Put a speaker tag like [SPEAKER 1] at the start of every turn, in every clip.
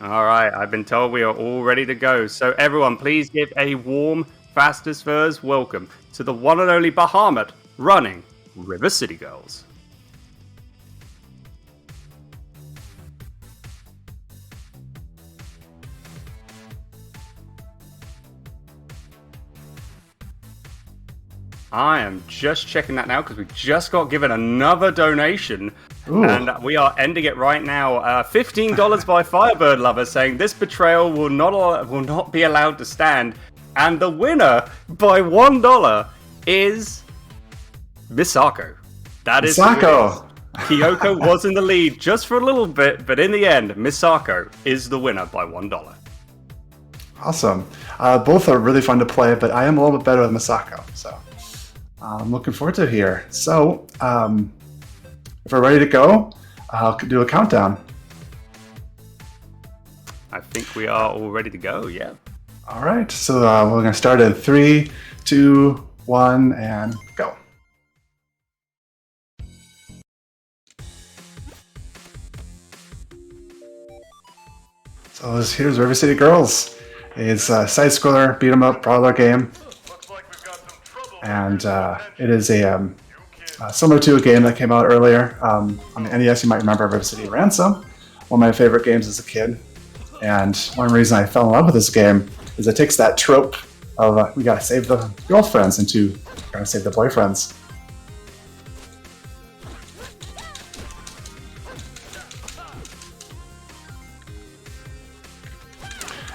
[SPEAKER 1] All right, I've been told we are all ready to go. So everyone, please give a warm, fast as furs welcome to the one and only Bahamut running River City Girls. I am just checking that now because we just got given another donation. Ooh. And we are ending it right now. $15 by Firebird Lover saying this betrayal will not be allowed to stand. And the winner by $1 is Misako. That is
[SPEAKER 2] Misako.
[SPEAKER 1] Kyoko was in the lead just for a little bit, but in the end, Misako is the winner by $1.
[SPEAKER 2] Awesome. Both are really fun to play, but I am a little bit better with Misako, so I'm looking forward to it here. So, if we're ready to go, I'll do a countdown.
[SPEAKER 1] I think we are all ready to go, yeah.
[SPEAKER 2] All right, so we're going to start in 3, 2, 1, and go. So here's River City Girls. It's a side-scroller, beat-em-up, brawler game. And it is a similar to a game that came out earlier. On the NES, you might remember River City Ransom, one of my favorite games as a kid. And one reason I fell in love with this game is it takes that trope of we gotta save the girlfriends into gotta save the boyfriends.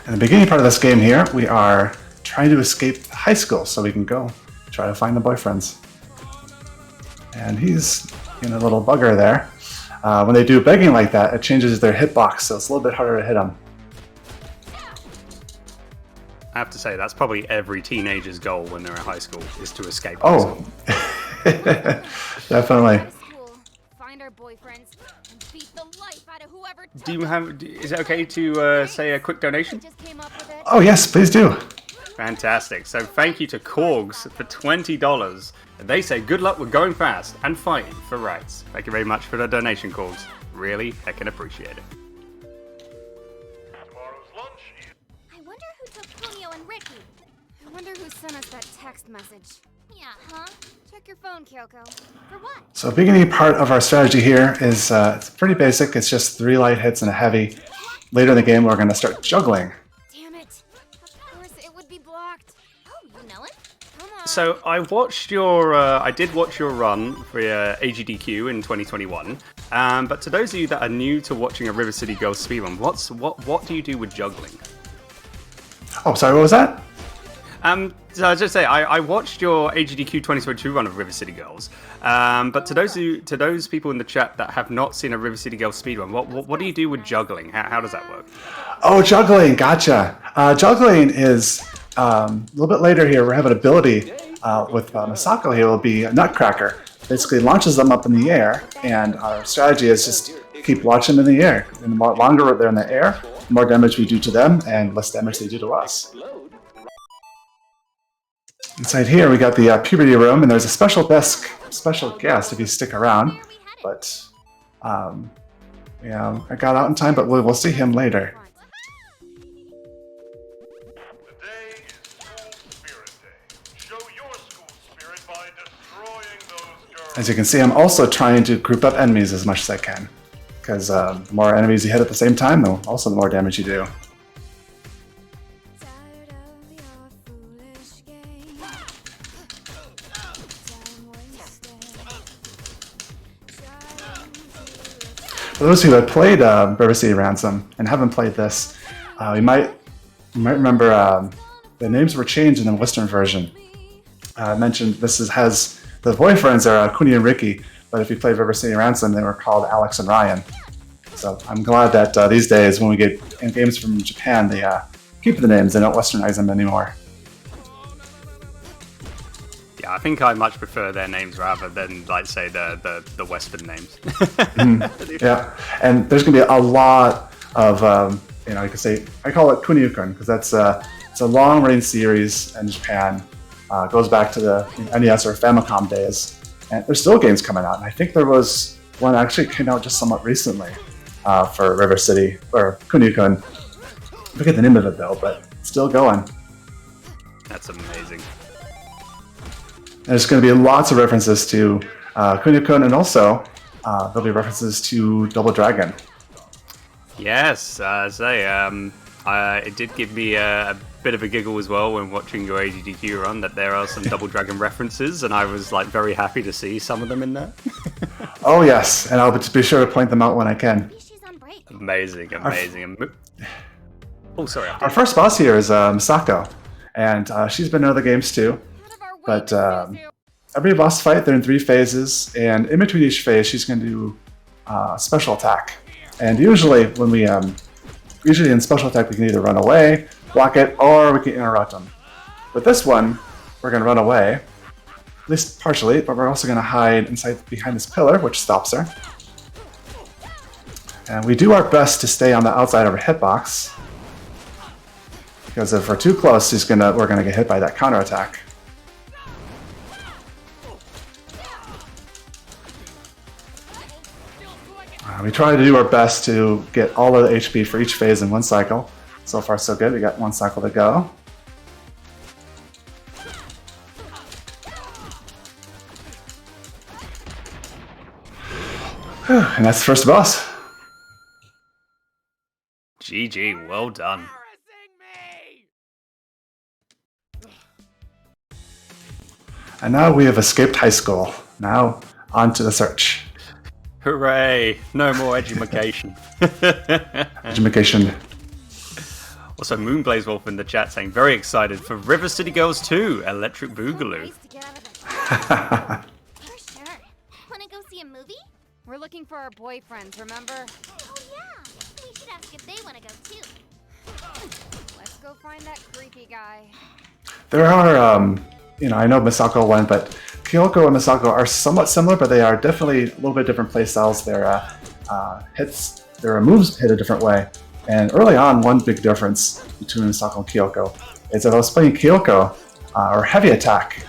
[SPEAKER 2] In the beginning part of this game here, we are trying to escape high school so we can go try to find the boyfriends. And he's in a little bugger there. When they do begging like that, it changes their hitbox, so it's a little bit harder to hit them.
[SPEAKER 1] I have to say, that's probably every teenager's goal when they're in high school, is to escape.
[SPEAKER 2] Oh, definitely.
[SPEAKER 3] Find our boyfriends and beat the life out of whoever.
[SPEAKER 1] Do you have? Is it okay to say a quick donation?
[SPEAKER 2] Oh yes, please do.
[SPEAKER 1] Fantastic. So thank you to Korgs for $20. They say good luck with going fast and fighting for rights. Thank you very much for the donation, Korgs. Really heckin' appreciate it.
[SPEAKER 3] I wonder who took Kunio and Ricky. I wonder who sent us that text message. Yeah, huh? Check your phone, Kyoko. For what?
[SPEAKER 2] So beginning part of our strategy here is it's pretty basic. It's just 3 light hits and a heavy. Later in the game, we're going to start juggling.
[SPEAKER 3] Damn it. Of course, it would be blocked. Oh, you know it? Come on.
[SPEAKER 1] So I watched your, I did watch your run for AGDQ in 2021. But to those of you that are new to watching a River City Girls speedrun, what do you do with juggling?
[SPEAKER 2] Oh, sorry, what was that?
[SPEAKER 1] So I was just say I watched your AGDQ 2022 run of River City Girls, but to those people in the chat that have not seen a River City Girls speedrun, what do you do with juggling? How does that work?
[SPEAKER 2] Oh, juggling, gotcha. Juggling is a little bit later here. We're having an ability with Misako here. Will be a Nutcracker. Basically launches them up in the air, and our strategy is just keep launching them in the air. And the more longer they're in the air, the more damage we do to them, and less damage they do to us. Inside here, we got the puberty room, and there's a special guest if you stick around. But, yeah, I got out in time, but we'll see him later.
[SPEAKER 4] Today is School Spirit Day. Show your school spirit by destroying those girls.
[SPEAKER 2] As you can see, I'm also trying to group up enemies as much as I can. Because the more enemies you hit at the same time, the more damage you do. For those who have played River City Ransom and haven't played this, you might remember the names were changed in the Western version. I mentioned this has the boyfriends are Kuni and Ricky, but if you played River City Ransom, they were called Alex and Ryan. So I'm glad that these days, when we get games from Japan, they keep the names; they don't Westernize them anymore.
[SPEAKER 1] Yeah, I think I much prefer their names rather than, like, say, the Western names.
[SPEAKER 2] Yeah, and there's going to be a lot of, you know, I call it Kunio-kun, because it's a long-running series in Japan. Goes back to the NES or Famicom days, and there's still games coming out. And I think there was one that actually came out just somewhat recently for River City or Kunio-kun. I forget the name of it though, but it's still going.
[SPEAKER 1] That's amazing.
[SPEAKER 2] There's going to be lots of references to Kunio-kun, and also there'll be references to Double Dragon.
[SPEAKER 1] Yes, it did give me a bit of a giggle as well when watching your ADDQ run that there are some Double Dragon references, and I was like very happy to see some of them in there.
[SPEAKER 2] Oh yes, and I'll be sure to point them out when I can.
[SPEAKER 3] Maybe she's on break.
[SPEAKER 1] Amazing. Oh, sorry.
[SPEAKER 2] Our first boss here is Misako, and she's been in other games too.
[SPEAKER 3] Out of our way,
[SPEAKER 2] But
[SPEAKER 3] Suzu.
[SPEAKER 2] every boss fight, they're in 3 phases, and in between each phase, she's going to do special attack. And usually, when we usually in special attack, we can either run away, block it, or we can interrupt them. With this one, we're going to run away, at least partially, but we're also going to hide behind this pillar, which stops her. And we do our best to stay on the outside of her hitbox, because if we're too close, we're going to get hit by that counterattack. We try to do our best to get all of the HP for each phase in one cycle. So far, so good. We got 1 cycle to go. Whew, and that's the first boss.
[SPEAKER 1] GG, well done.
[SPEAKER 2] And now we have escaped high school. Now, on to the search.
[SPEAKER 1] Hooray! No more education.
[SPEAKER 2] Education.
[SPEAKER 1] Also, Moonblaze Wolf in the chat saying, very excited for River City Girls 2, Electric Boogaloo.
[SPEAKER 3] Nice to get out of the For sure. Wanna go see a movie?
[SPEAKER 5] We're looking for our boyfriends, remember?
[SPEAKER 3] Oh yeah. We should ask if they wanna go too.
[SPEAKER 5] Let's go find that creepy guy.
[SPEAKER 2] There are, I know Misako won, but Kyoko and Misako are somewhat similar, but they are definitely a little bit different play styles. Their moves hit a different way. And early on, one big difference between Misako and Kyoko is that I was playing Kyoko, her heavy attack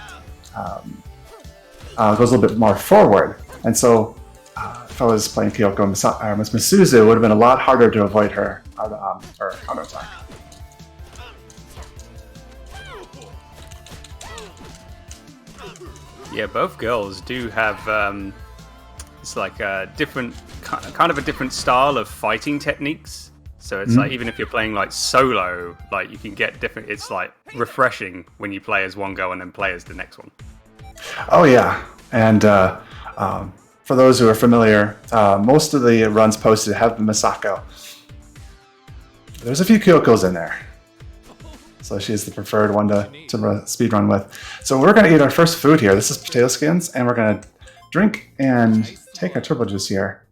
[SPEAKER 2] goes a little bit more forward. And so if I was playing Kyoko and Misuzu, it would have been a lot harder to avoid her counterattack.
[SPEAKER 1] Yeah, both girls do have it's like a different kind of a different style of fighting techniques. So it's like even if you're playing like solo, like you can get different. It's like refreshing when you play as one girl and then play as the next one.
[SPEAKER 2] Oh yeah, and for those who are familiar, most of the runs posted have Misako. There's a few Kyokos in there. So she's the preferred one to speed run with. So we're going to eat our first food here. This is potato skins, and we're going to drink and take our turbo juice here.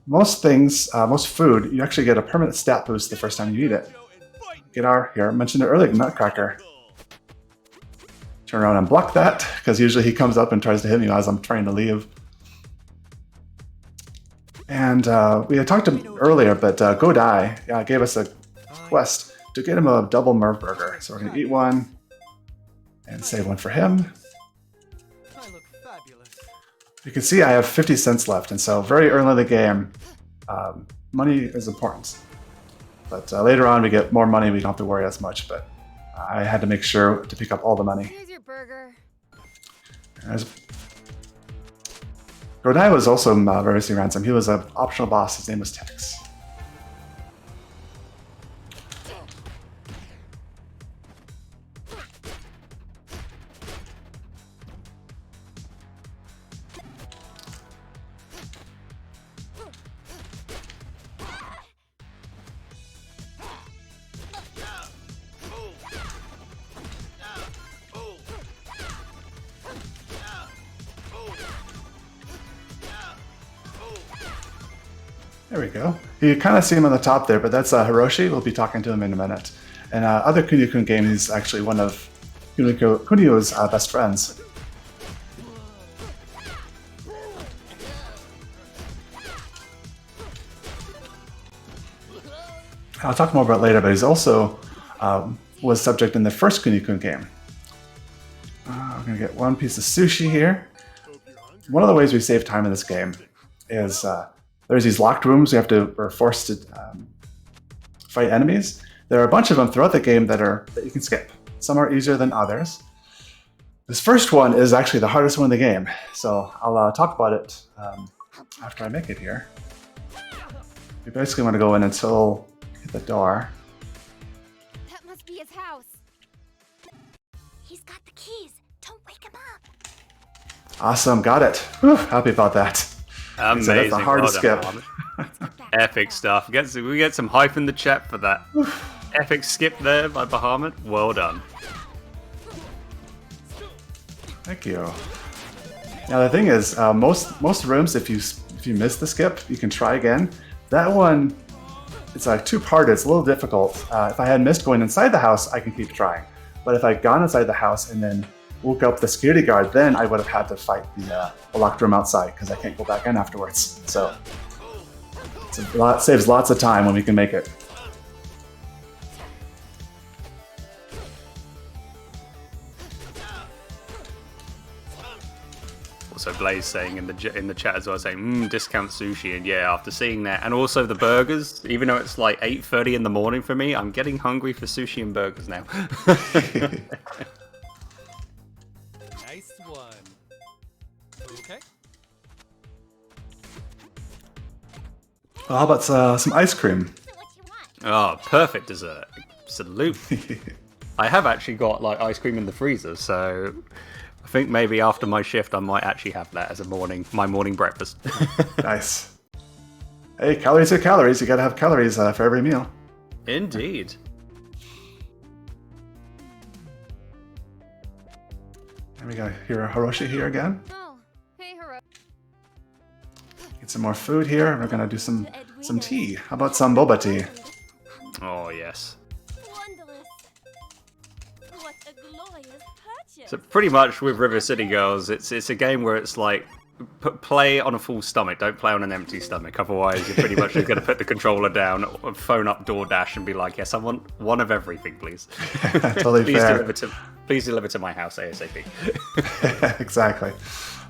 [SPEAKER 2] Most food, you actually get a permanent stat boost the first time you eat it. I mentioned it earlier, Nutcracker. Turn around and block that, because usually he comes up and tries to hit me as I'm trying to leave. And we had talked to him earlier, but Godai gave us a quest to get him a double Merv burger. So we're going to eat one and save one for him.
[SPEAKER 6] I look fabulous.
[SPEAKER 2] You can see I have 50 cents left, and so very early in the game, money is important. But later on, we get more money, we don't have to worry as much, but I had to make sure to pick up all the money.
[SPEAKER 5] Here's your burger.
[SPEAKER 2] Godai was also very ransom. He was an optional boss. His name was Tex. There we go. You kind of see him on the top there, but that's Hiroshi. We'll be talking to him in a minute. And other Kunio-kun game, he's actually one of Kunio's best friends. I'll talk more about it later, but he's also was subject in the first Kunio-kun game. I'm going to get one piece of sushi here. One of the ways we save time in this game is there's these locked rooms we're forced to fight enemies. There are a bunch of them throughout the game that you can skip. Some are easier than others. This first one is actually the hardest one in the game, so I'll talk about it after I make it here. You basically want to go in until you hit the door.
[SPEAKER 3] That must be his house. He's got the keys. Don't wake him up.
[SPEAKER 2] Awesome, got it. Whew, happy about that.
[SPEAKER 1] Amazing.
[SPEAKER 2] So that's the hardest
[SPEAKER 1] Well done,
[SPEAKER 2] skip.
[SPEAKER 1] Bahamut. Epic stuff. We get some hype in the chat for that. Epic skip there by Bahamut. Well done.
[SPEAKER 2] Thank you. Now the thing is, most rooms, if you miss the skip, you can try again. That one, it's like two-parted. It's a little difficult. If I had missed going inside the house, I can keep trying. But if I'd gone inside the house and then woke up the security guard, then I would have had to fight the locked room outside because I can't go back in afterwards. So saves lots of time when we can make it.
[SPEAKER 1] Also, Blaze saying in the chat as well, saying discount sushi, and yeah, after seeing that, and also the burgers. Even though it's like 8:30 in the morning for me, I'm getting hungry for sushi and burgers now.
[SPEAKER 6] Nice one. Okay.
[SPEAKER 2] Well, how about some ice cream?
[SPEAKER 3] What you want?
[SPEAKER 1] Oh, perfect dessert. Absolutely. I have actually got like ice cream in the freezer, so I think maybe after my shift I might actually have that as my morning breakfast.
[SPEAKER 2] Nice. Hey, calories are calories. You gotta have calories for every meal.
[SPEAKER 1] Indeed.
[SPEAKER 2] And we got Hiroshi here again.
[SPEAKER 3] Oh, hey, Hiro.
[SPEAKER 2] Get some more food here. And we're gonna do some tea. How about some boba tea?
[SPEAKER 1] Oh yes.
[SPEAKER 3] Wonderless. What a glorious purchase.
[SPEAKER 1] So pretty much with River City Girls, it's a game where it's like play on a full stomach, don't play on an empty stomach. Otherwise, you're pretty much just going to put the controller down, phone up DoorDash, and be like, "Yes, I want one of everything, please."
[SPEAKER 2] Totally fair.
[SPEAKER 1] Please deliver to my house ASAP.
[SPEAKER 2] Exactly.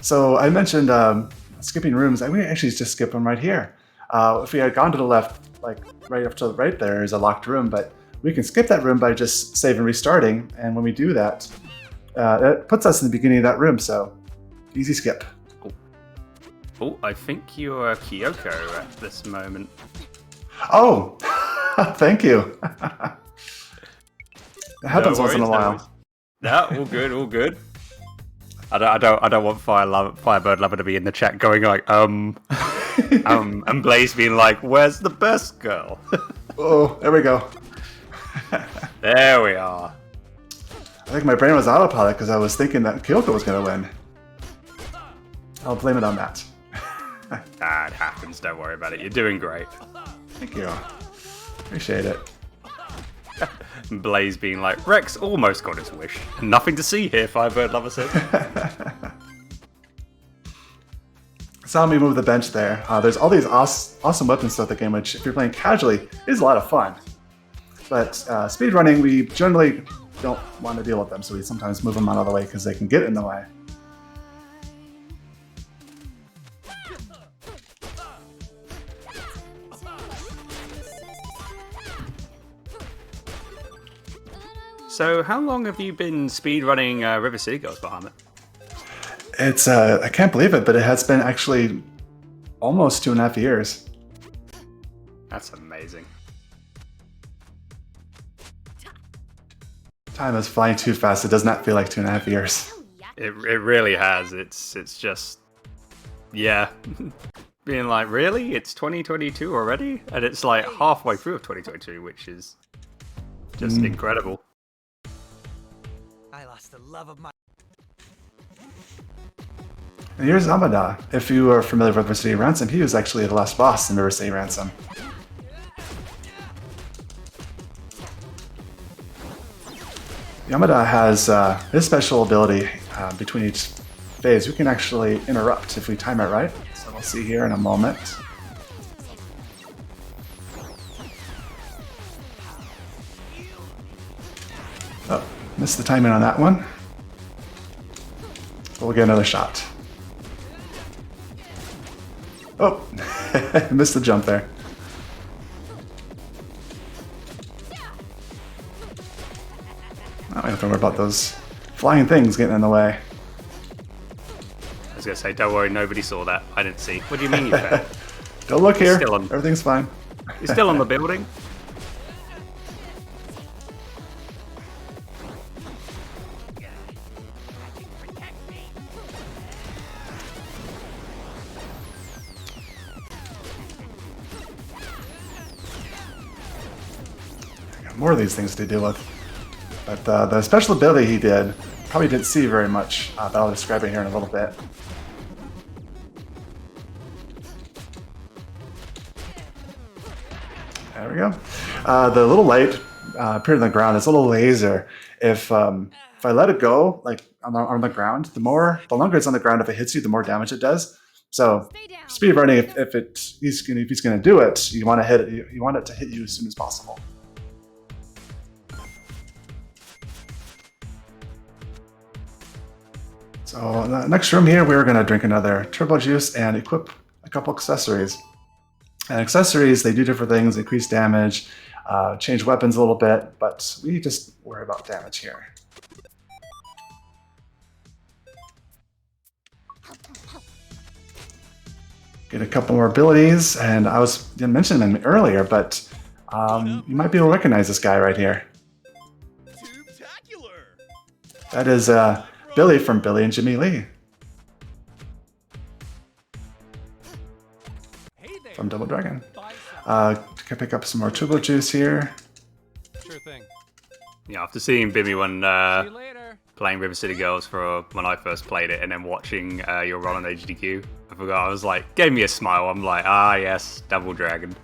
[SPEAKER 2] So I mentioned skipping rooms. We actually just skip them right here. If we had gone to the left, like right up to the right, there is a locked room, but we can skip that room by just save and restarting. And when we do that, it puts us in the beginning of that room. So easy skip.
[SPEAKER 1] Oh, I think you're Kyoko at this moment.
[SPEAKER 2] Oh, thank you. It happens once in a while.
[SPEAKER 1] No, all good, all good. I don't want Firebird Lover to be in the chat going like, and Blaze being like, "Where's the best girl?"
[SPEAKER 2] Oh, there we go.
[SPEAKER 1] There we are.
[SPEAKER 2] I think my brain was autopilot because I was thinking that Kyoko was going to win. I'll blame it on that.
[SPEAKER 1] Ah, it happens. Don't worry about it. You're doing great.
[SPEAKER 2] Thank you. Appreciate it.
[SPEAKER 1] Blaze being like, Rex almost got his wish. Nothing to see here, Firebird Lover said.
[SPEAKER 2] Saw me move the bench there. There's all these awesome weapons throughout the game, which if you're playing casually, is a lot of fun. But speedrunning, we generally don't want to deal with them, so we sometimes move them out of the way because they can get in the way.
[SPEAKER 1] So, how long have you been speedrunning River City Girls, Bahamut?
[SPEAKER 2] It's, I can't believe it, but it has been actually almost 2.5 years.
[SPEAKER 1] That's amazing.
[SPEAKER 2] Time is flying too fast. It does not feel like 2.5 years.
[SPEAKER 1] It really has. It's just, yeah. Being like, really? It's 2022 already? And it's like halfway through of 2022, which is just incredible.
[SPEAKER 6] I lost the love of my.
[SPEAKER 2] And here's Amada. If you are familiar with River City Ransom, he was actually the last boss in River City Ransom. Yamada has his special ability between each phase. We can actually interrupt if we time it right. So we'll see here in a moment. Oh, missed the timing on that one. We'll get another shot. Oh, missed the jump there. I don't have to worry about those flying things getting in the way.
[SPEAKER 1] I was gonna say, don't worry, nobody saw that. I didn't see. What do you mean you failed?
[SPEAKER 2] Don't look here.
[SPEAKER 1] Still on.
[SPEAKER 2] Everything's fine.
[SPEAKER 1] You're still on the building?
[SPEAKER 2] More of these things to deal with. But the special ability he did, probably didn't see very much, but I'll describe it here in a little bit. There we go. The little light appeared on the ground. It's a little laser. If I let it go, like on the ground, the longer it's on the ground, if it hits you, the more damage it does. So speed running, if he's gonna do it, you want it to hit you as soon as possible. So in the next room here, we're going to drink another turbo juice and equip a couple accessories. And accessories, they do different things, increase damage, change weapons a little bit, but we just worry about damage here. Get a couple more abilities, and I didn't mention them earlier, but you might be able to recognize this guy right here. That is Billy from Billy and Jimmy Lee. From Double Dragon. Can pick up some more turbo juice here.
[SPEAKER 6] Sure thing.
[SPEAKER 1] Yeah, after seeing Bimmy when
[SPEAKER 6] See you later.
[SPEAKER 1] playing River City Girls for when I first played it, and then watching your run on HDQ, I forgot. I was like, gave me a smile. I'm like, ah, yes, Double Dragon.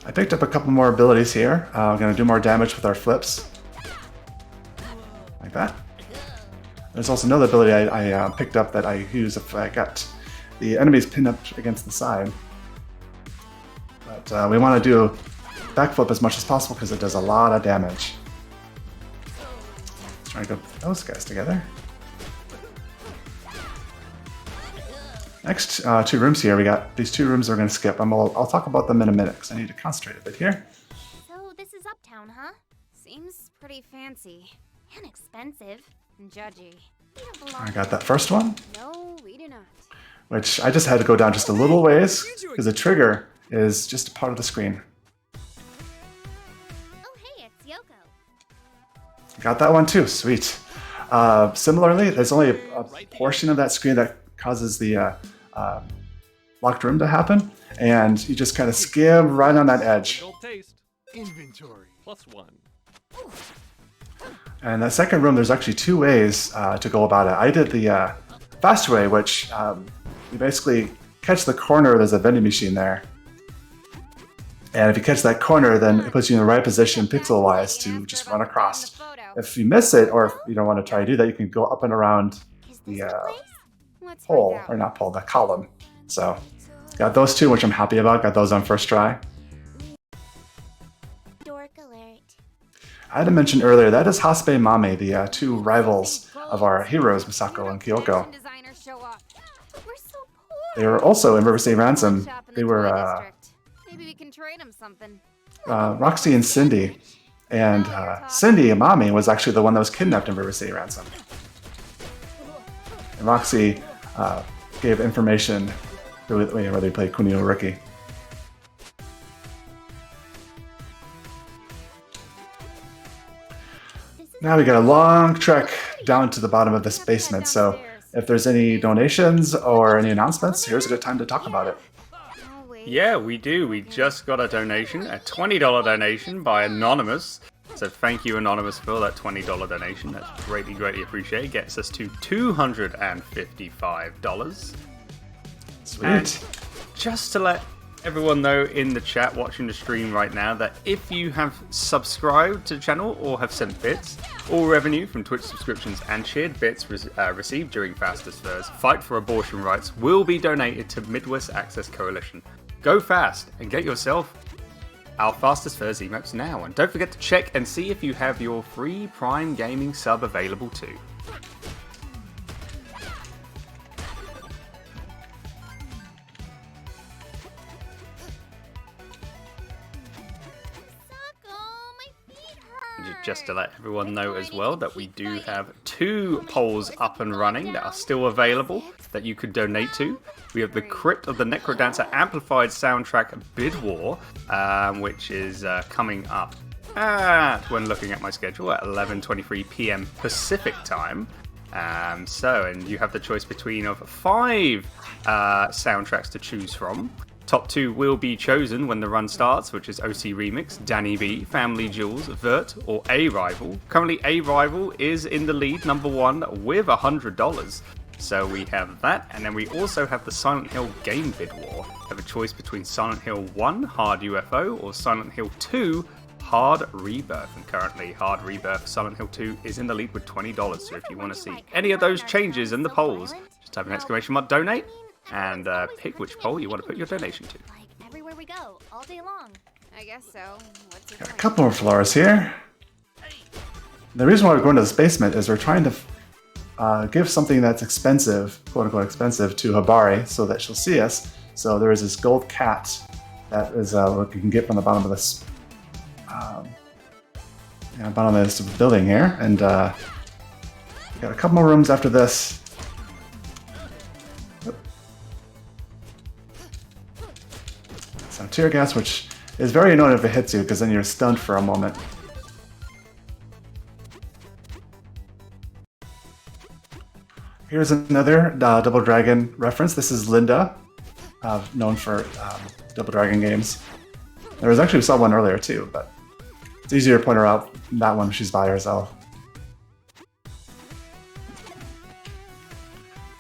[SPEAKER 2] I picked up a couple more abilities here. I'm going to do more damage with our flips. Like that. There's also another ability I picked up that I use if I got the enemies pinned up against the side. But we want to do backflip as much as possible because it does a lot of damage. Let's try to go put those guys together. Next two rooms here, we got these two rooms we're going to skip. I'll talk about them in a minute because I need to concentrate a bit here.
[SPEAKER 3] So this is Uptown, huh? Seems pretty fancy. And expensive. And judgy. We don't belong
[SPEAKER 2] I got that first one,
[SPEAKER 3] No, we do not.
[SPEAKER 2] which I just had to go down just a little ways because the trigger is just a part of the screen.
[SPEAKER 3] Oh hey, it's Yoko.
[SPEAKER 2] Got that one too, sweet. Similarly, there's only a portion of that screen that causes the locked room to happen, and you just kind of skim right on that edge.
[SPEAKER 6] Good old taste. Inventory. +1.
[SPEAKER 2] And that second room, there's actually two ways to go about it. I did the fast way, which you basically catch the corner, there's a vending machine there. And if you catch that corner, then it puts you in the right position pixel-wise to just run across. If you miss it, or if you don't want to try to do that, you can go up and around the pole, or not pole, the column. So got those two, which I'm happy about. Got those on first try.
[SPEAKER 3] Dork alert.
[SPEAKER 2] I had to mention earlier, that is Hasbe Mame, the two rivals of our heroes, Misako and Kyoko.
[SPEAKER 3] Designers show up. We're so poor.
[SPEAKER 2] They were also in River City Ransom.
[SPEAKER 3] Shop in
[SPEAKER 2] They
[SPEAKER 3] the
[SPEAKER 2] were
[SPEAKER 3] toy district. Maybe we can trade him something.
[SPEAKER 2] Roxy and Cindy. And Cindy Amami was actually the one that was kidnapped in River City Ransom. And Roxy gave information where they played Kunio Riki. Now we got a long trek down to the bottom of this basement, so if there's any donations or any announcements, here's a good time to talk about it.
[SPEAKER 3] Oh, wait.
[SPEAKER 1] Yeah, we do. We just got a donation, a $20 donation by Anonymous. So thank you, Anonymous, for that $20 donation. That's greatly, greatly appreciated. Gets us to $255.
[SPEAKER 2] Sweet.
[SPEAKER 1] And just to let everyone know in the chat watching the stream right now that if you have subscribed to the channel or have sent bits, all revenue from Twitch subscriptions and shared bits received during Fastest Furs Fight for Abortion Rights will be donated to Midwest Access Coalition. Go fast and get yourself our Fastest Furs emotes now, and don't forget to check and see if you have your free Prime Gaming sub available too. just to let everyone know as well that we do have 2 polls up and running that are still available that you could donate to. We have the Crypt of the Necrodancer Amplified Soundtrack Bid War, which is coming up when looking at my schedule at 11:23 p.m. Pacific time. And you have the choice between of 5 soundtracks to choose from. Top 2 will be chosen when the run starts, which is OC Remix, Danny B, Family Jewels, Vert, or A Rival. Currently, A Rival is in the lead, number 1, with $100. So we have that, and then we also have the Silent Hill Game Bid War. We have a choice between Silent Hill 1, Hard UFO, or Silent Hill 2, Hard Rebirth. And currently, Hard Rebirth Silent Hill 2 is in the lead with $20. So if you want to see any of those changes in the polls, just type an exclamation mark donate and pick which poll you want to put your donation to.
[SPEAKER 3] Like everywhere we go, all day long.
[SPEAKER 5] I guess so. What's your
[SPEAKER 2] Got a
[SPEAKER 5] plan?
[SPEAKER 2] couple more floors here. The reason why we're going to this basement is we're trying to give something that's expensive, quote unquote expensive, to Habari so that she'll see us. So there is this gold cat that is what you can get from the bottom of this, bottom of this building here, and we got a couple more rooms after this. Some tear gas, which is very annoying if it hits you, because then you're stunned for a moment. Here's another Double Dragon reference. This is Linda, known for Double Dragon games. There was actually saw one earlier too, but it's easier to point her out that one if she's by herself.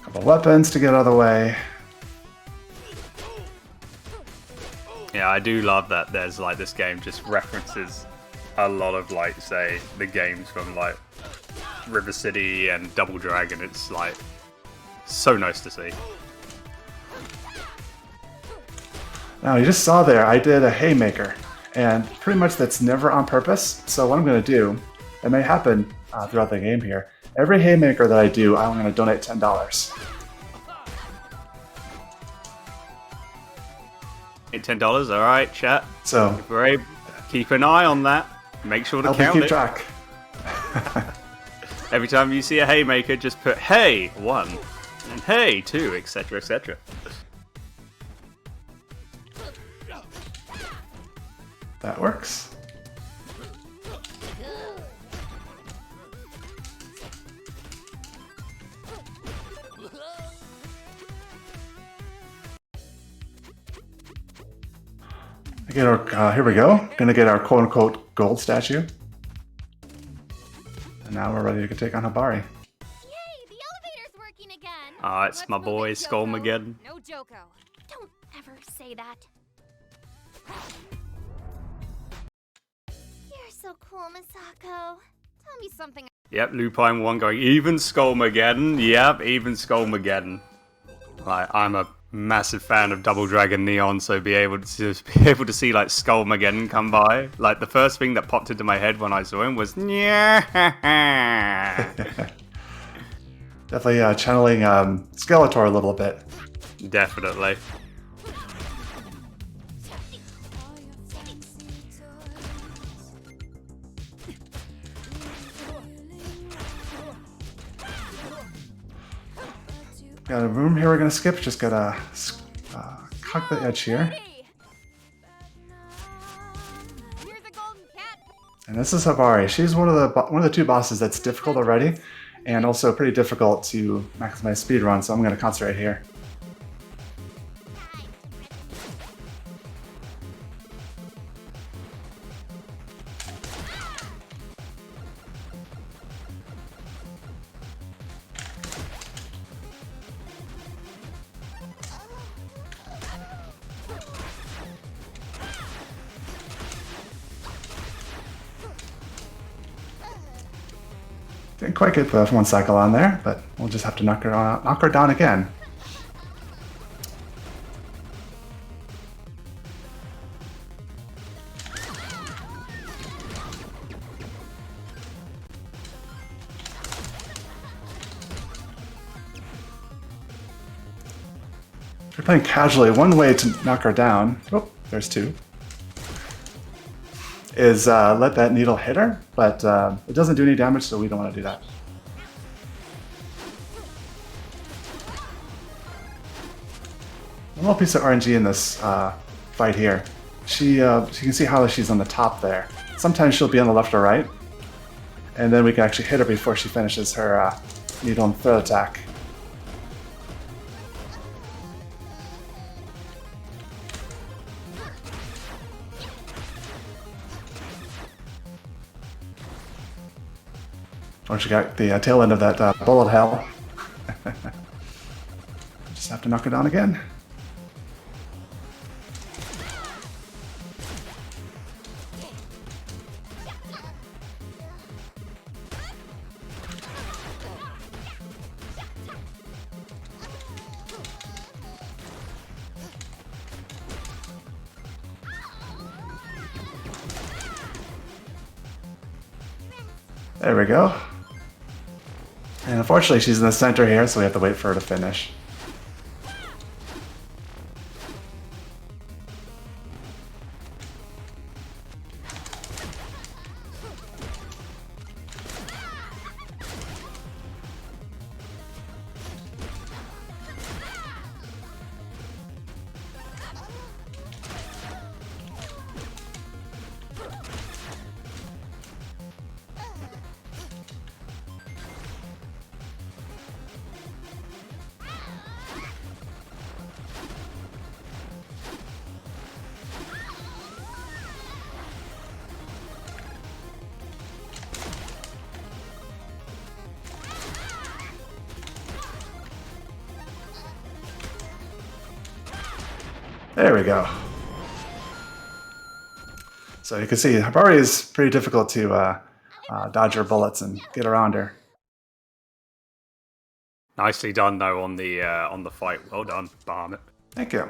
[SPEAKER 2] Couple weapons to get out of the way.
[SPEAKER 1] Yeah, I do love that there's like this game just references a lot of like, say, the games from like River City and Double Dragon. It's like so nice to see.
[SPEAKER 2] Now you just saw there I did a haymaker, and pretty much that's never on purpose. So what I'm going to do, it may happen throughout the game here, every haymaker that I do, I'm going to donate $10.
[SPEAKER 1] $10, all right, chat.
[SPEAKER 2] So
[SPEAKER 1] Great. Keep an eye on that. Make sure to
[SPEAKER 2] help me
[SPEAKER 1] count
[SPEAKER 2] keep
[SPEAKER 1] it.
[SPEAKER 2] track.
[SPEAKER 1] Every time you see a haymaker, just put hey 1 and hey 2, etc., etc.
[SPEAKER 2] That works. Get our, here we go. Gonna get our quote-unquote gold statue. And now we're ready to take on Habari.
[SPEAKER 3] Yay, the elevator's working again.
[SPEAKER 1] It's
[SPEAKER 5] Let's
[SPEAKER 1] my
[SPEAKER 5] move
[SPEAKER 1] boy
[SPEAKER 5] it, Kyoko.
[SPEAKER 1] Skullmageddon.
[SPEAKER 5] No Joko.
[SPEAKER 3] Don't ever say that. You're so cool, Misako.
[SPEAKER 5] Tell me something.
[SPEAKER 1] Yep, Lupine 1 going, even Skullmageddon. Yep, even Skullmageddon. Like, I'm a massive fan of Double Dragon Neon, so be able to see like Skullmageddon come by. Like the first thing that popped into my head when I saw him was yeah.
[SPEAKER 2] Definitely channeling Skeletor a little bit.
[SPEAKER 1] Definitely.
[SPEAKER 2] Got a room here we're gonna skip. Just gotta cut the edge here.
[SPEAKER 5] Here's a golden cat.
[SPEAKER 2] And this is Habari. She's one of the 2 bosses that's difficult already, and also pretty difficult to maximize speed run. So I'm gonna concentrate here. Didn't quite get the 1 cycle on there, but we'll just have to knock her down again. If you're playing casually, one way to knock her down, oh, there's 2, is let that needle hit her, but it doesn't do any damage, so we don't want to do that. A little piece of RNG in this fight here. You can see how she's on the top there. Sometimes she'll be on the left or right, and then we can actually hit her before she finishes her needle and throw attack. Or she got the tail end of that bullet hell. Just have to knock it down again. There we go. And unfortunately she's in the center here, so we have to wait for her to finish. There we go. So you can see Habari is pretty difficult to dodge her bullets and get around her.
[SPEAKER 1] Nicely done though on the fight. Well done, Bahamut.
[SPEAKER 2] Thank you.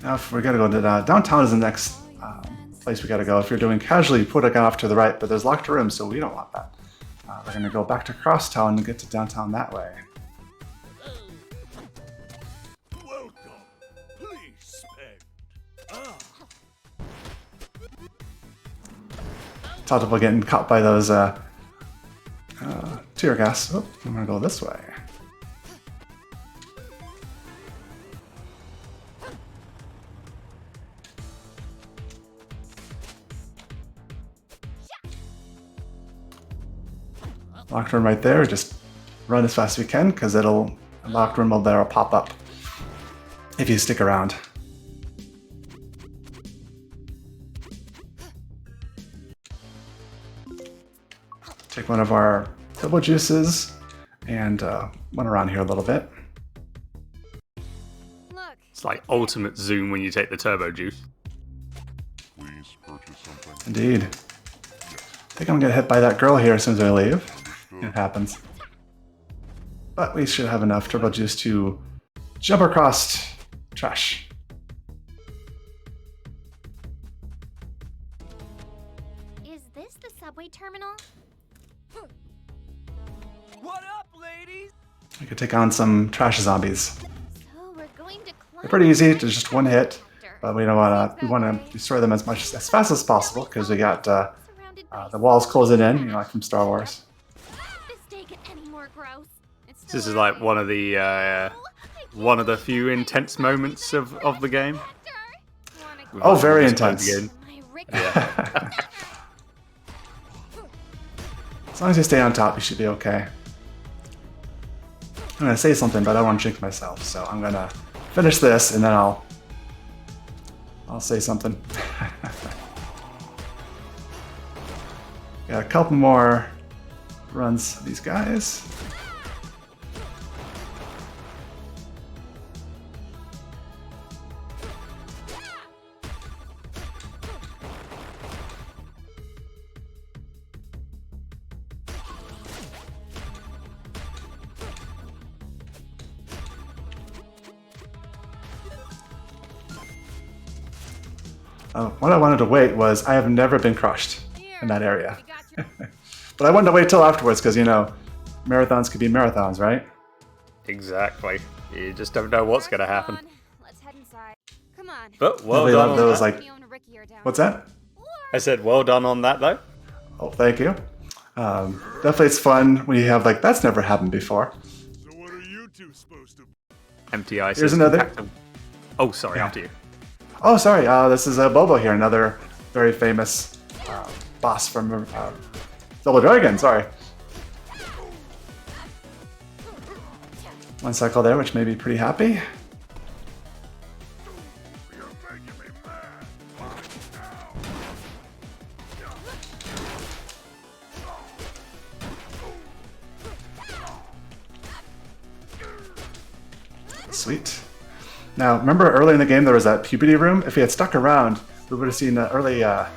[SPEAKER 2] Now if we gotta go to downtown is the next place we gotta go. If you're doing casually, you put a gun off to the right, but there's locked rooms, so we don't want that. We're gonna go back to Crosstown and get to downtown that way.
[SPEAKER 4] Welcome. Please spend.
[SPEAKER 2] Talked about getting caught by those tear gas. Oh, I'm gonna go this way. Locked room right there. Just run as fast as we can because locked room will there pop up if you stick around. Take one of our turbo juices and run around here a little bit.
[SPEAKER 3] Look,
[SPEAKER 1] It's like ultimate zoom when you take the turbo juice.
[SPEAKER 4] Please purchase something.
[SPEAKER 2] Indeed. I think I'm gonna get hit by that girl here as soon as I leave. It happens. But we should have enough turbo juice to jump across trash.
[SPEAKER 3] is this the subway terminal?
[SPEAKER 6] What up, ladies?
[SPEAKER 2] We could take on some trash zombies.
[SPEAKER 3] So we're going to climb.
[SPEAKER 2] They're pretty easy, to just one hit,
[SPEAKER 3] After.
[SPEAKER 2] but we don't want to destroy them as fast as possible because we got
[SPEAKER 3] Surrounded by
[SPEAKER 2] the walls closing in, like from Star Wars.
[SPEAKER 3] this day get any more gross. It's
[SPEAKER 1] This
[SPEAKER 3] still
[SPEAKER 1] is like
[SPEAKER 3] early.
[SPEAKER 1] one of the few intense moments of the game. We've
[SPEAKER 2] Oh,
[SPEAKER 1] like
[SPEAKER 2] very
[SPEAKER 1] almost played
[SPEAKER 2] intense.
[SPEAKER 1] the game.
[SPEAKER 3] My Rick-
[SPEAKER 2] As long as you stay on top, you should be okay. I'm gonna say something, but I don't want to jinx myself, so I'm gonna finish this and then I'll say something. Got a couple more runs of these guys. What I wanted to wait was I have never been crushed in that area.
[SPEAKER 3] We got you.
[SPEAKER 2] But I wanted to wait till afterwards because, you know, marathons could be marathons, right?
[SPEAKER 1] Exactly. You just don't know what's going to happen.
[SPEAKER 3] Let's head inside. Come on.
[SPEAKER 1] But well
[SPEAKER 2] Nobody
[SPEAKER 1] done
[SPEAKER 2] loved
[SPEAKER 1] on
[SPEAKER 2] those,
[SPEAKER 1] that.
[SPEAKER 2] like,
[SPEAKER 3] Romeo and Ricky are down.
[SPEAKER 2] what's that?
[SPEAKER 1] I said well done on that, though.
[SPEAKER 2] Oh, thank you. Definitely it's fun when you have, like, that's never happened before.
[SPEAKER 4] So what are you two supposed to be?
[SPEAKER 1] Empty ice.
[SPEAKER 2] Here's another.
[SPEAKER 1] Oh, sorry,
[SPEAKER 2] Yeah.
[SPEAKER 1] after you.
[SPEAKER 2] Oh, sorry. This is Bobo here, another very famous boss from Double Dragon. Sorry. One cycle there, which made me pretty happy.
[SPEAKER 4] You're making me mad.
[SPEAKER 2] Sweet. Now, remember early in the game there was that puberty room? If he had stuck around, we would have seen the early. Actually,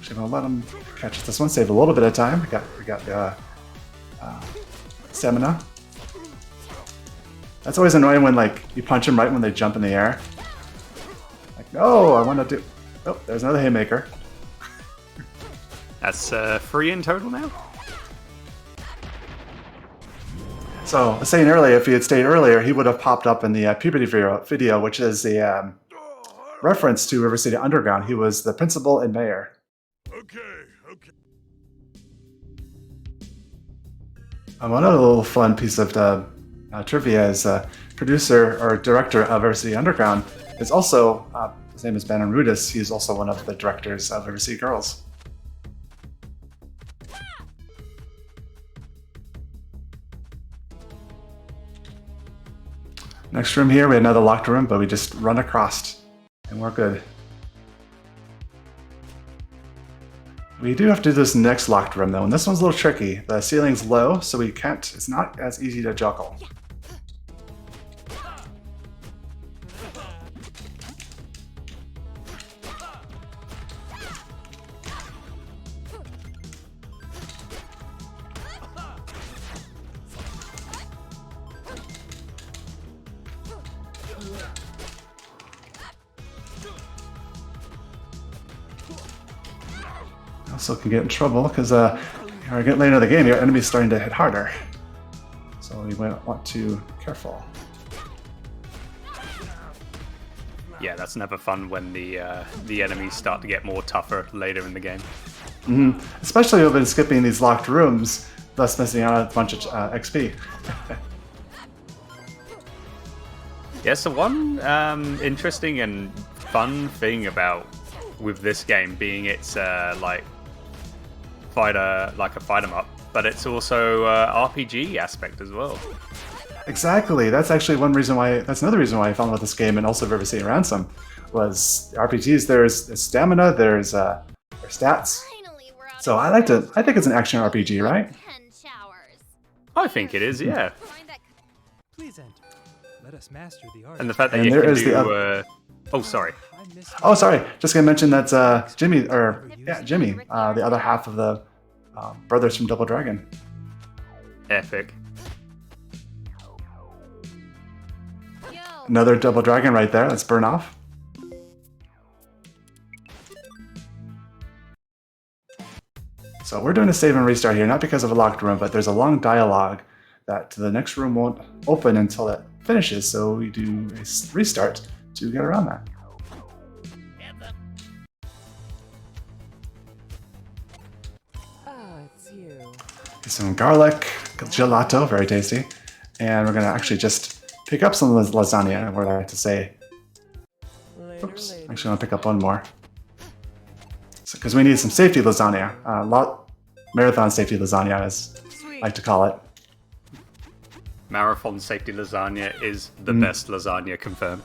[SPEAKER 2] I'm gonna let him catch this one. Save a little bit of time. We got the stamina. That's always annoying when like you punch them right when they jump in the air. Like, no, I want to do. Oh, there's another haymaker.
[SPEAKER 1] That's 3 in total now?
[SPEAKER 2] So, I was saying earlier, if he had stayed earlier, he would have popped up in the puberty video, which is the reference to River City Underground. He was the principal and mayor.
[SPEAKER 4] Okay.
[SPEAKER 2] Another little fun piece of trivia is producer or director of River City Underground is also, his name is Bannon Rudis. He's also one of the directors of River City Girls. Next room here, we had another locked room, but we just run across and we're good. We do have to do this next locked room though, and this one's a little tricky. The ceiling's low, so we can't, it's not as easy to juggle. Also can get in trouble because we're getting late into the game. Your enemy's starting to hit harder, so we might want to be careful.
[SPEAKER 1] Yeah, that's never fun when the enemies start to get more tougher later in the game.
[SPEAKER 2] Especially when been skipping these locked rooms, thus missing out on a bunch of XP.
[SPEAKER 1] Yeah, so one interesting and fun thing about with this game being it's like a fight 'em up, but it's also RPG aspect as well.
[SPEAKER 2] Exactly. That's actually one reason why. That's another reason why I fell in love with this game, and also River City Ransom, was RPGs. There's stamina. There's stats.
[SPEAKER 3] Finally, we're out
[SPEAKER 2] So
[SPEAKER 3] of
[SPEAKER 2] I think it's an action RPG, right?
[SPEAKER 3] 10 showers.
[SPEAKER 1] I think it is, yeah.
[SPEAKER 3] Find that
[SPEAKER 6] Please enter. Let us master the art.
[SPEAKER 1] And the fact that
[SPEAKER 2] And
[SPEAKER 1] you
[SPEAKER 2] there
[SPEAKER 1] can
[SPEAKER 2] is the
[SPEAKER 1] do. Oh, sorry.
[SPEAKER 6] I miss
[SPEAKER 2] Oh, sorry. Just gonna mention that's Jimmy, the other half of the brothers from Double Dragon.
[SPEAKER 1] Epic.
[SPEAKER 3] Yo,
[SPEAKER 2] Another Double Dragon right there. Let's burn off. So we're doing a save and restart here, not because of a locked room, but there's a long dialogue that the next room won't open until it finishes. So we do a restart to get around that.
[SPEAKER 6] it's you.
[SPEAKER 2] Some garlic gelato, very tasty. And we're gonna actually just pick up some of this lasagna, what I like to say.
[SPEAKER 6] Later,
[SPEAKER 2] Oops,
[SPEAKER 6] later.
[SPEAKER 2] actually I'll pick up one more. Because we need some safety lasagna. Marathon safety lasagna, as I like to call it.
[SPEAKER 1] Marathon safety lasagna is the best lasagna confirmed.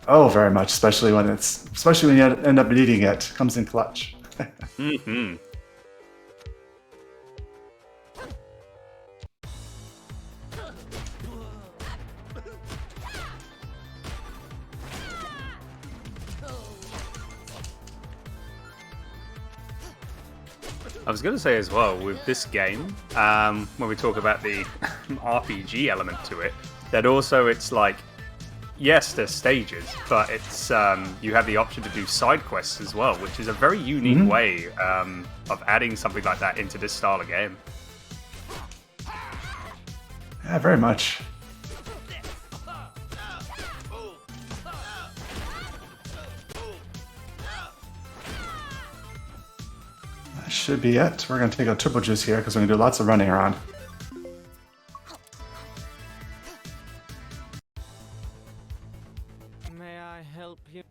[SPEAKER 2] Oh, very much, especially when you end up eating it. Comes in clutch.
[SPEAKER 1] Mm-hmm. I was going to say as well, with this game, when we talk about the RPG element to it, that also it's like, yes, there's stages, but it's you have the option to do side quests as well, which is a very unique way of adding something like that into this style of game.
[SPEAKER 2] Yeah, very much. That should be it. We're going to take a turbo juice here because we're going to do lots of running around.
[SPEAKER 6] May I help you?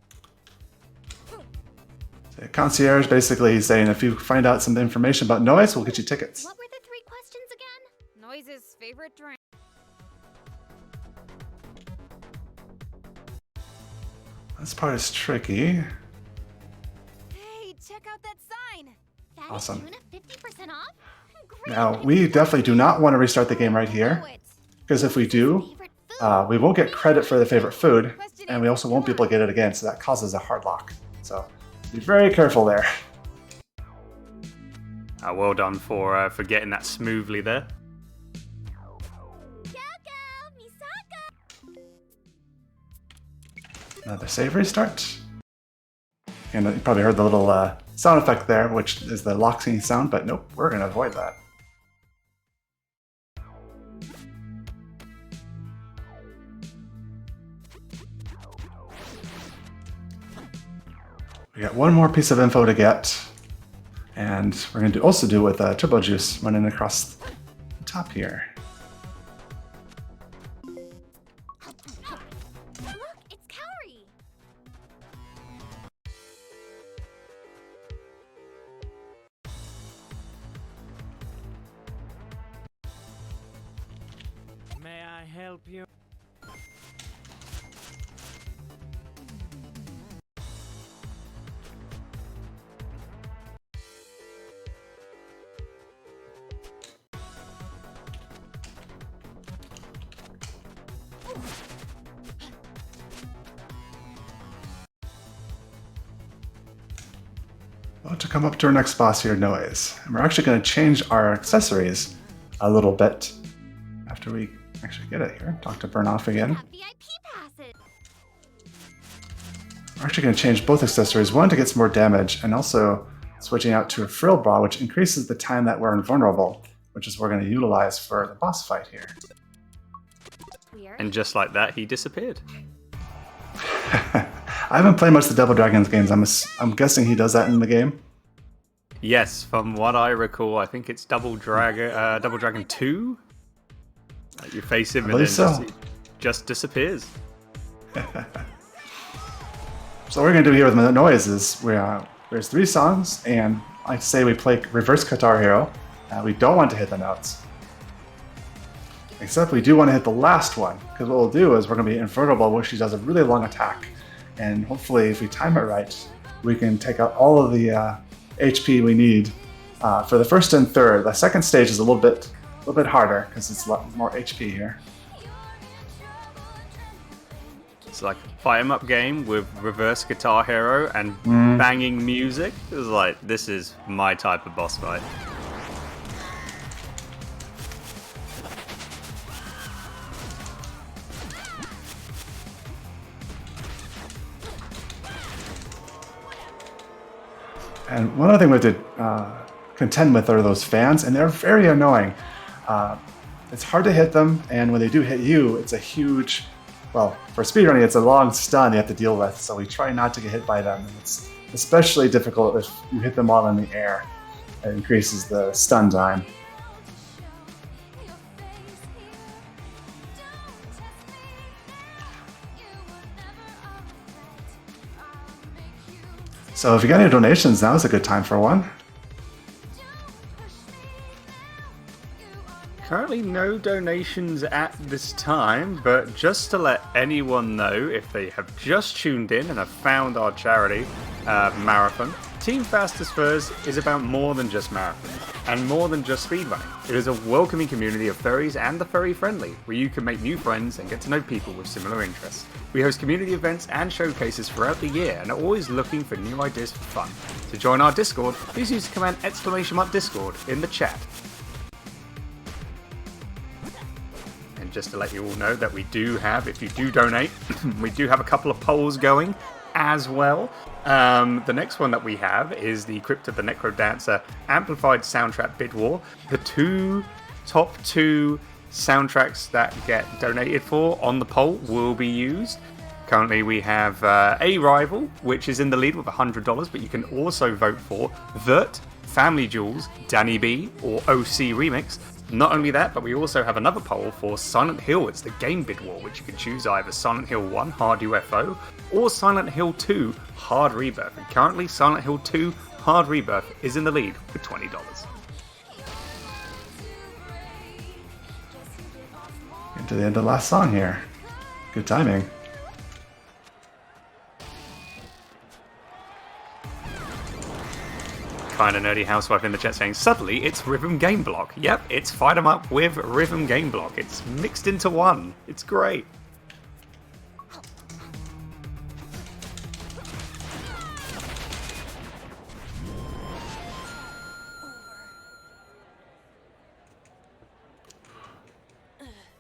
[SPEAKER 2] So concierge, basically, he's saying if you find out some information about noise, we'll get you tickets.
[SPEAKER 3] What were the 3 questions again?
[SPEAKER 5] Noise's favorite drink.
[SPEAKER 2] This part is tricky.
[SPEAKER 5] Hey, check out that sign.
[SPEAKER 3] That
[SPEAKER 2] Awesome.
[SPEAKER 3] Tuna 50% off? Great.
[SPEAKER 2] Now, we definitely do not want to restart the game right here,
[SPEAKER 3] Know it.
[SPEAKER 2] because if we do,
[SPEAKER 3] Favorite food.
[SPEAKER 2] we won't get credit for the favorite food, and we also won't be able to get it again, so that causes a hard lock. So be very careful there.
[SPEAKER 1] Well done for getting that smoothly there.
[SPEAKER 3] Kyoko, Misaka.
[SPEAKER 2] Another save restart. And you probably heard the little sound effect there, which is the locking sound, but nope, we're going to avoid that. We got one more piece of info to get, and we're going to also do with turbo juice running across the top here.
[SPEAKER 3] Look, it's Kaori.
[SPEAKER 6] May I help you?
[SPEAKER 2] About to come up to our next boss here, Noise. And we're actually going to change our accessories a little bit after we actually get it here. Talk to Burnoff again.
[SPEAKER 3] Got VIP passes.
[SPEAKER 2] We're actually going to change both accessories. One to get some more damage, and also switching out to a frill bra, which increases the time that we're invulnerable, which is what we're going to utilize for the boss fight here.
[SPEAKER 3] Weird.
[SPEAKER 1] And just like that, he disappeared.
[SPEAKER 2] I haven't played much of the Double Dragons games. I'm guessing he does that in the game.
[SPEAKER 1] Yes, from what I recall, I think it's Double Dragon 2. You face him and then
[SPEAKER 2] believe so.
[SPEAKER 1] he just disappears.
[SPEAKER 2] So what we're going to do here with the Noise is there's 3 songs, and I'd say we play Reverse Guitar Hero. We don't want to hit the notes. Except we do want to hit the last one, because what we'll do is we're going to be invulnerable where she does a really long attack. And hopefully, if we time it right, we can take out all of the HP we need for the first and third. The second stage is a little bit harder, because it's a lot more HP here.
[SPEAKER 1] It's like a fight 'em up game with reverse Guitar Hero and banging music. It was like, this is my type of boss fight.
[SPEAKER 2] And one other thing we have to contend with are those fans, and they're very annoying. It's hard to hit them, and when they do hit you, it's a huge, well, for speedrunning, it's a long stun you have to deal with, so we try not to get hit by them. And it's especially difficult if you hit them while in the air. It increases the stun time. So if you got any donations, now is a good time for one.
[SPEAKER 1] Currently no donations at this time, but just to let anyone know, if they have just tuned in and have found our charity marathon, Team Fastest Furs is about more than just marathons, and more than just speedrunning. It is a welcoming community of furries and the furry friendly, where you can make new friends and get to know people with similar interests. We host community events and showcases throughout the year, and are always looking for new ideas for fun. To join our Discord, please use the command !Discord in the chat. And just to let you all know that we do have, if you do donate, we do have a couple of polls going as well. The next one that we have is the Crypt of the Necro Dancer Amplified Soundtrack Bid War. The top two soundtracks that get donated for on the poll will be used. Currently, we have A Rival, which is in the lead with $100, but you can also vote for Vert, Family Jewels, Danny B, or OC Remix. Not only that, but we also have another poll for Silent Hill. It's the game bid war, which you can choose either Silent Hill 1 Hard UFO or Silent Hill 2 Hard Rebirth. And currently, Silent Hill 2 Hard Rebirth is in the lead with $20.
[SPEAKER 2] Into the end of the last song here. Good timing.
[SPEAKER 1] Kinda nerdy housewife in the chat saying, suddenly it's Rhythm Game Block. Yep, it's Fight 'em Up with Rhythm Game Block. It's mixed into one. It's great.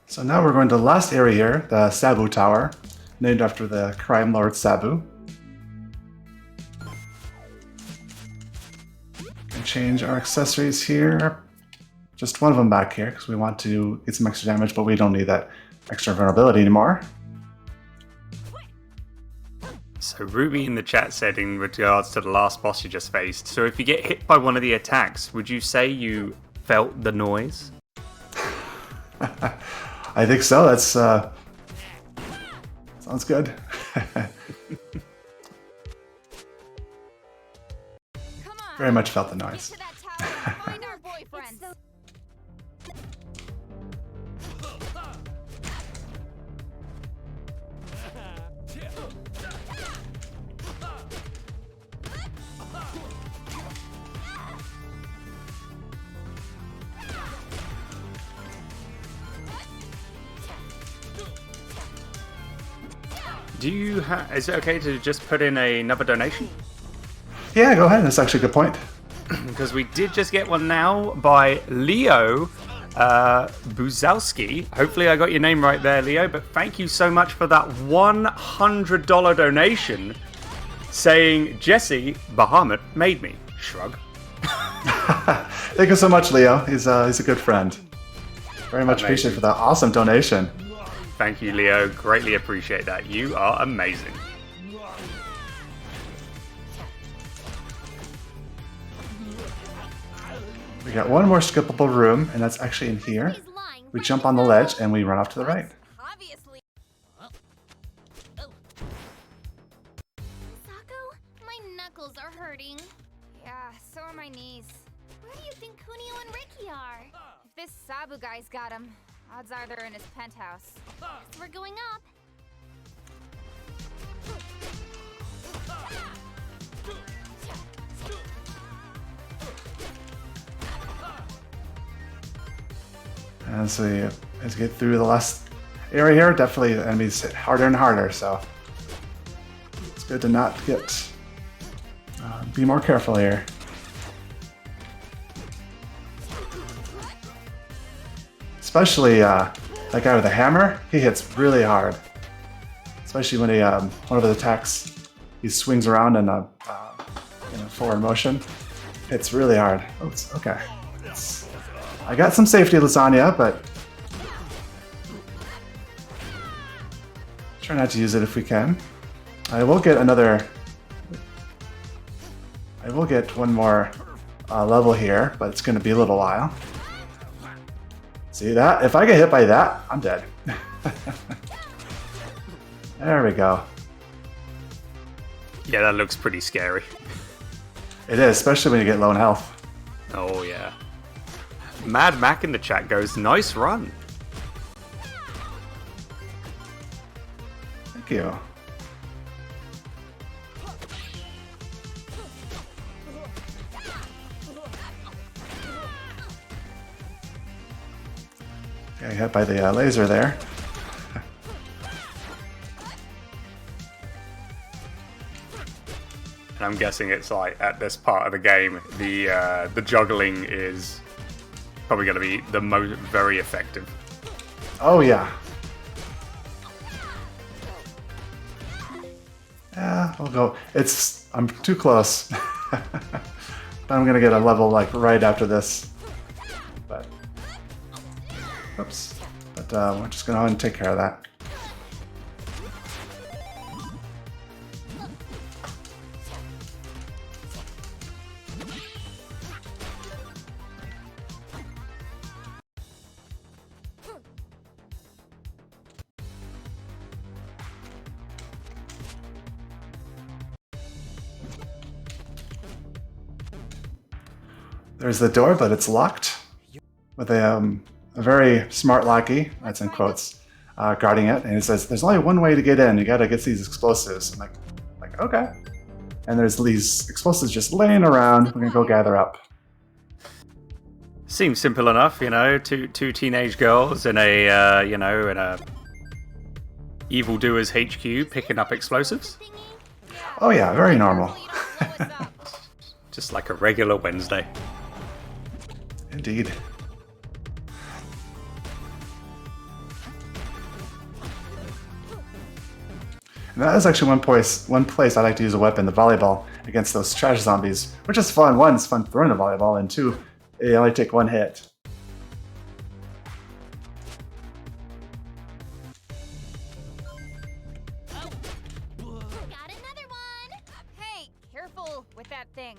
[SPEAKER 2] So now we're going to the last area here, the Sabu Tower, named after the crime lord Sabu. Change our accessories here. Just one of them back here because we want to get some extra damage, but we don't need that extra vulnerability anymore.
[SPEAKER 1] So Ruby in the chat said in regards to the last boss you just faced, so if you get hit by one of the attacks, would you say you felt the noise?
[SPEAKER 2] I think so. That's sounds good. Very much felt the noise.
[SPEAKER 5] To that tower and find our boyfriends.
[SPEAKER 1] Do you is it okay to just put in another donation?
[SPEAKER 2] Yeah, go ahead. That's actually a good point.
[SPEAKER 1] Because we did just get one now by Leo Buzowski. Hopefully I got your name right there, Leo, but thank you so much for that $100 donation saying, Jesse, Bahamut made me. Shrug.
[SPEAKER 2] Thank you so much, Leo. He's a good friend. Very much
[SPEAKER 1] Amazing.
[SPEAKER 2] appreciated for that awesome donation.
[SPEAKER 1] Thank you, Leo. Greatly appreciate that. You are amazing.
[SPEAKER 2] We got one more skippable room, and that's actually in here.
[SPEAKER 3] He's lying.
[SPEAKER 2] We jump on the ledge and we run off to the right.
[SPEAKER 5] Obviously.
[SPEAKER 3] Sako, my knuckles are hurting.
[SPEAKER 5] Yeah, so are my knees.
[SPEAKER 3] Where do you think Kunio and Ricky are?
[SPEAKER 5] If this Sabu guy's got him, odds are they're in his penthouse.
[SPEAKER 3] We're going up.
[SPEAKER 2] As we get through the last area here, definitely the enemies hit harder and harder, so it's good to not get... be more careful here. Especially that guy with the hammer, he hits really hard. Especially when he, one of his attacks, he swings around in a forward motion. Hits really hard. Oops, okay. I got some safety lasagna, but try not to use it if we can. I will get one more level here, but it's going to be a little while. See that? If I get hit by that, I'm dead. There we go.
[SPEAKER 1] Yeah, that looks pretty scary.
[SPEAKER 2] It is, especially when you get low in health.
[SPEAKER 1] Oh, yeah. Mad Mac in the chat goes, nice run.
[SPEAKER 2] Thank you. Got hit by the laser there.
[SPEAKER 1] And I'm guessing it's like at this part of the game, the juggling is probably going to be the most very effective.
[SPEAKER 2] Oh yeah. Yeah, we'll go. I'm too close. I'm gonna get a level like right after this. But oops. But we're just going to go ahead and take care of that. There's the door, but it's locked with a very smart lackey, that's in quotes, guarding it. And he says, there's only one way to get in. You got to get these explosives. I'm like, okay. And there's these explosives just laying around. We're going to go gather up.
[SPEAKER 1] Seems simple enough, you know. Two teenage girls in a, in a evildoers HQ picking up explosives.
[SPEAKER 2] Oh yeah, very normal.
[SPEAKER 1] Just like a regular Wednesday.
[SPEAKER 2] Indeed. And that is actually one place I like to use a weapon, the volleyball, against those trash zombies, which is fun. One, it's fun throwing a volleyball, and two, they only take one hit.
[SPEAKER 3] Got another one!
[SPEAKER 5] Hey, careful with that thing.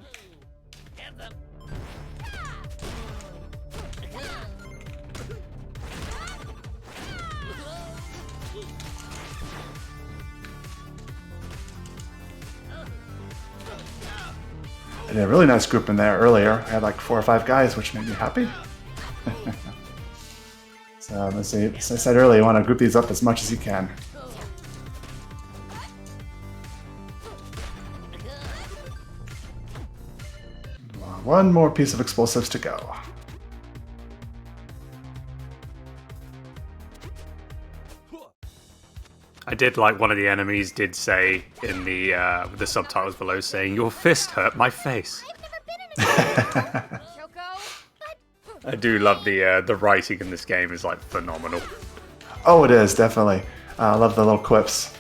[SPEAKER 2] I did a really nice group in there earlier. I had like 4 or 5 guys, which made me happy. So let's see. As I said earlier, you want to group these up as much as you can. One more piece of explosives to go.
[SPEAKER 1] I did like one of the enemies did say in the with the subtitles below saying, "Your fist hurt my face."
[SPEAKER 5] Kyoko?
[SPEAKER 1] I do love the writing in this game is like phenomenal.
[SPEAKER 2] Oh, it is, definitely. I love the little quips.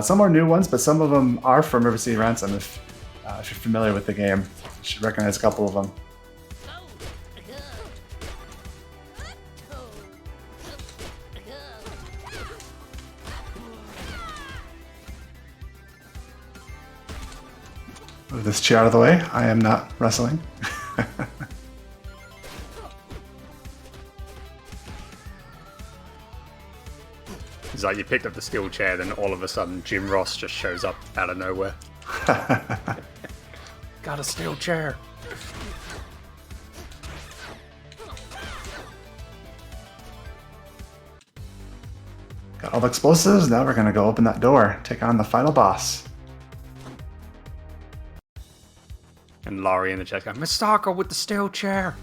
[SPEAKER 2] Some are new ones, but some of them are from River City Ransom. If you're familiar with the game, you should recognize a couple of them. Move this chair out of the way. I am not wrestling.
[SPEAKER 1] It's like you picked up the steel chair, then all of a sudden Jim Ross just shows up out of nowhere. Got a steel chair.
[SPEAKER 2] Got all the explosives. Now we're going to go open that door, take on the final boss.
[SPEAKER 1] And Laurie in the chat going, Misako with the steel chair.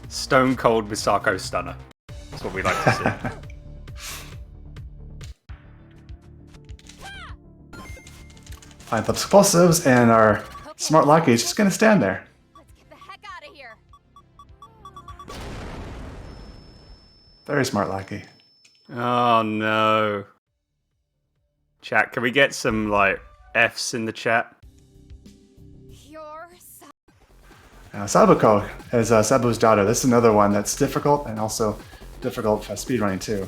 [SPEAKER 1] Stone cold Misako stunner. That's what we like to see.
[SPEAKER 2] Find the explosives, and our smart lackey is just going to stand there.
[SPEAKER 5] Let's get the heck out of here.
[SPEAKER 2] Very smart lackey.
[SPEAKER 1] Oh no. Chat, can we get some like F's in the chat?
[SPEAKER 2] Sabuko is Sabu's daughter. This is another one that's difficult and also difficult for speedrunning too.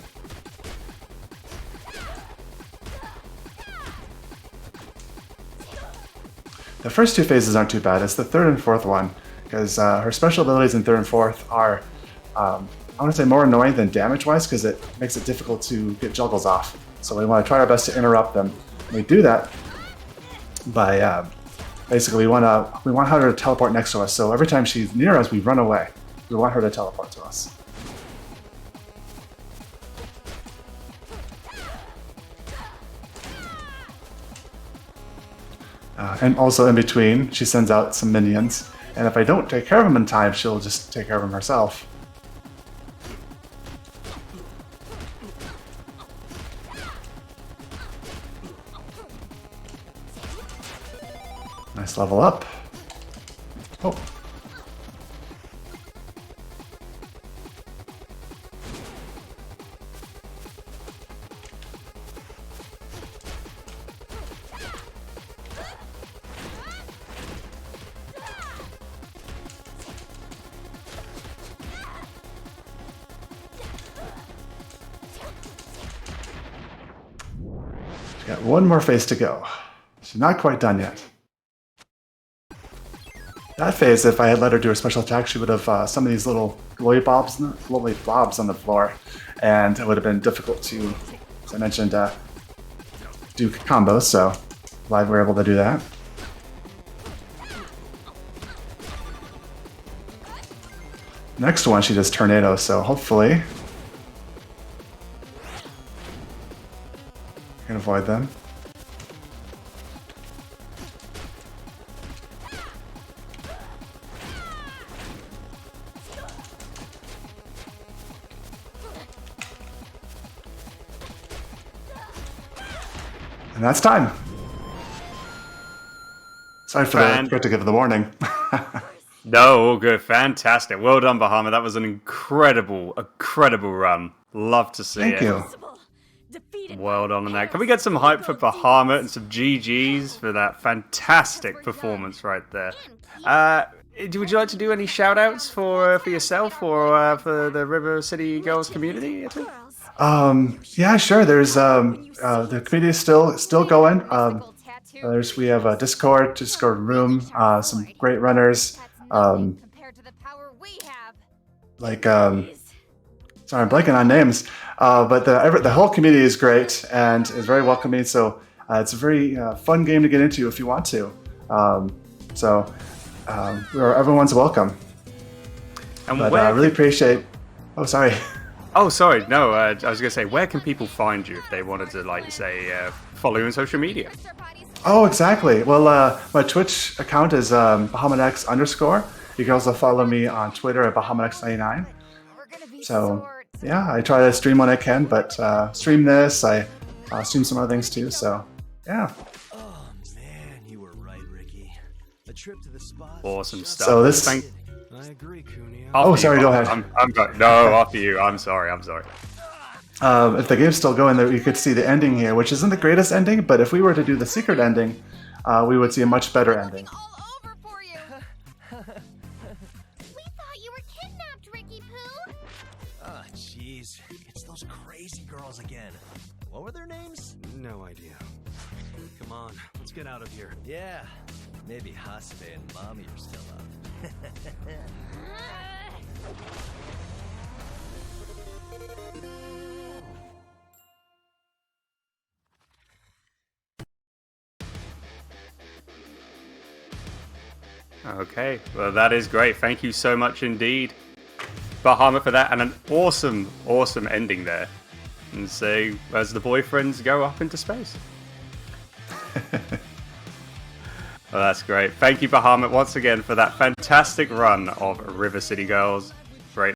[SPEAKER 2] The first 2 phases aren't too bad. It's the 3rd and 4th one, because her special abilities in 3rd and 4th are, I want to say, more annoying than damage-wise, because it makes it difficult to get juggles off. So we want to try our best to interrupt them. We do that by basically we want her to teleport next to us. So every time she's near us, we run away. We want her to teleport to us. And also in between, she sends out some minions. And if I don't take care of them in time, she'll just take care of them herself. Nice level up. Oh. Got one more phase to go. She's not quite done yet. That phase, if I had let her do her special attack, she would have some of these little blobs on the floor, and it would have been difficult to, as I mentioned, do combos. So glad we're able to do that. Next one, she does tornado, so hopefully I can avoid them. And that's time. Sorry for the to give the warning.
[SPEAKER 1] No, all good. Fantastic. Well done, Bahamut. That was an incredible run. Love to see it.
[SPEAKER 2] Thank you.
[SPEAKER 1] Well done on that. Can we get some hype for Bahamut and some GGs for that fantastic performance right there? Would you like to do any shout-outs for yourself or for the River City Girls community?
[SPEAKER 2] Yeah, sure. There's the community is still going. We have a Discord room, some great runners.
[SPEAKER 5] Compared to the power we have.
[SPEAKER 2] Sorry, I'm blanking on names. But the whole community is great and is very welcoming. So it's a very fun game to get into if you want to. Everyone's welcome.
[SPEAKER 1] And
[SPEAKER 2] but I really appreciate. Oh, sorry.
[SPEAKER 1] Oh, sorry. No, I was going to say, where can people find you if they wanted to, follow you on social media?
[SPEAKER 2] Oh, exactly. Well, my Twitch account is BahamutX _. You can also follow me on Twitter at BahamutX99. So, yeah, I try to stream when I can, but stream this, I stream some other things too, so, yeah.
[SPEAKER 7] Oh, man, you were right, Ricky. A trip to the spot.
[SPEAKER 1] Awesome stuff.
[SPEAKER 2] So this...
[SPEAKER 7] I agree, Cuneo.
[SPEAKER 2] Oh, sorry, go ahead.
[SPEAKER 1] No, after you. I'm sorry.
[SPEAKER 2] If the game's still going, you could see the ending here, which isn't the greatest ending, but if we were to do the secret ending, we would see a much better ending.
[SPEAKER 3] All over for you. We thought you were kidnapped, Ricky Poo.
[SPEAKER 7] Oh, jeez. It's those crazy girls again. What were their names?
[SPEAKER 6] No idea. Come on, let's get out of here.
[SPEAKER 7] Yeah. Maybe Hasbe and Mommy are still up.
[SPEAKER 1] Okay, well, that is great. Thank you so much indeed, Bahamut, for that, and an awesome ending there. And so, as the boyfriends go up into space. Well, that's great. Thank you, Bahamut, once again for that fantastic run of River City Girls.